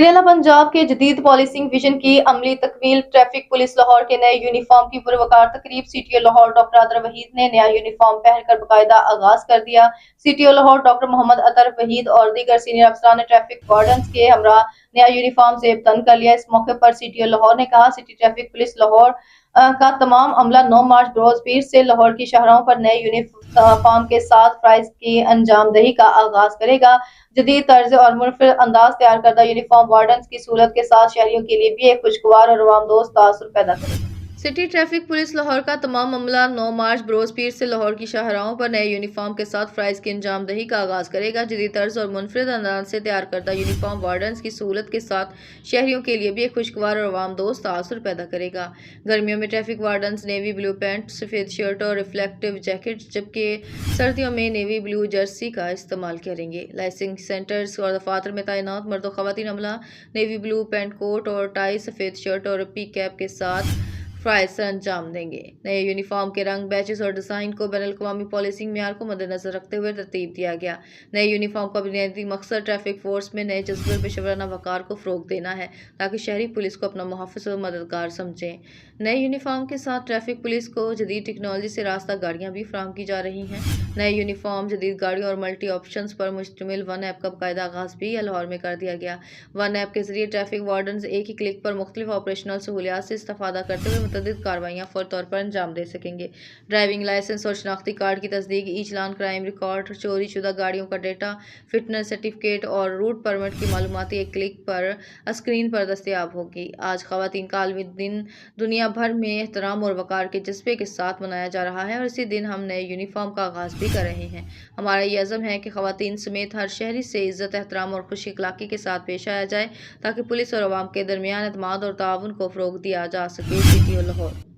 वज़ीर-ए-आला पंजाब के जदीद policing vision की अमली तकमील। ट्रैफिक पुलिस लाहौर के नए यूनिफॉर्म की पुरवकार तकरीब। सीटीओ लाहौर डॉक्टर अतर वहीद ने नया यूनिफॉर्म पहनकर बाकायदा आगाज कर दिया। सीटीओ लाहौर डॉक्टर मोहम्मद अतर वहीद और दीगर सीनियर अफसरान ने ट्रैफिक वार्डन्स के हमरा नया यूनिफॉर्म जेब तन कर लिया। इस मौके पर सीटीओ लाहौर ने कहा, सिटी ट्रैफिक पुलिस लाहौर का तमाम अमला 9 मार्च बरोज पीर से लाहौर की शाहराहों पर नए यूनिफॉर्म के साथ फ्राइज की अंजामदही का आगाज करेगा। जदीद तर्ज और मुनफरद अंदाज तैयार करदा यूनिफॉर्म वार्डन्स की सहूलत के साथ शहरियों के लिए भी एक खुशगवार और आवामदोस्त तासुर पैदा करेगा। सिटी ट्रैफिक पुलिस लाहौर का तमाम अमला 9 मार्च बरोज पीर से लाहौर की शाहराहों पर नए यूनिफॉर्म के साथ फ्राइज की अंजामदही का आगाज करेगा। जदीद तर्ज और मुनफरद अंदाज से तैयार करदा यूनिफॉर्म वार्डन्स की सहूलत के साथ शहरियों के लिए भी एक खुशगवार और आवामदोस्त तासुर पैदा करेगा। गर्मियों में traffic wardens navy blue pant, सफ़ेद शर्ट और रिफ्लेक्टिव जैकेट, जबकि सर्दियों में नेवी ब्लू जर्सी का इस्तेमाल करेंगे। लाइसेंसिंग सेंटर्स और दफातर में तैनात मर्द और ख़वातीन अमला नेवी ब्लू पैंट कोट और टाई, सफ़ेद शर्ट और पी कैप के साथ फ्राइज अंजाम देंगे। नए यूनिफॉर्म के रंग, बैचेस और डिज़ाइन को बैनुल-अक़वामी पॉलिसिंग मेयार को मद्देनजर रखते हुए तरतीब दिया गया। नए यूनिफॉर्म का बुनियादी मकसद ट्रैफिक फोर्स में नए जज्बे और पेशेवराना वक़ार को फ़रोग़ देना है, ताकि शहरी पुलिस को अपना मुहाफ़िज़ और मददगार समझें। नए यूनिफॉर्म के साथ ट्रैफिक पुलिस को जदीद टेक्नोलॉजी से रास्ता गाड़ियाँ भी फराहम की जा रही हैं। नए यूनिफॉर्म, जदीद गाड़ियों और मल्टी ऑप्शंस पर मुश्तमिल वन ऐप का बाकायदा आगाज़ भी लाहौर में कर दिया गया। वन ऐप के जरिए ट्रैफिक वार्डन्स एक ही क्लिक पर मुख्तलिफ ऑपरेशनल सहूलियात से इस्तिफ़ादा करते हुए मुतअद्दिद कार्रवाइयाँ फौरी तौर पर अंजाम दे सकेंगे। ड्राइविंग लाइसेंस और शनाख्ती कार्ड की तस्दीक, ई चालान, क्राइम रिकॉर्ड, चोरी शुदा गाड़ियों का डेटा, फिटनेस सर्टिफिकेट और रूट परमिट की मालूमात एक क्लिक पर स्क्रीन पर दस्तयाब होगी। आज ख़वातीन का आलमी दिन दुनिया भर में एहतराम और वक़ार के जज्बे के साथ मनाया जा रहा है और इसी दिन हम नए यूनिफॉर्म का आगाज़ भी कर रहे हैं। हमारा ये अज़्म है कि ख़वातीन समेत हर शहरी से इज़्ज़त, एहतराम और खुश अखलाक़ी के साथ पेश आया जाए, ताकि पुलिस और अवाम के दरमियान एतमाद और ताउन को फ़रोग़ दिया जा सके। सीटीओ लाहौर।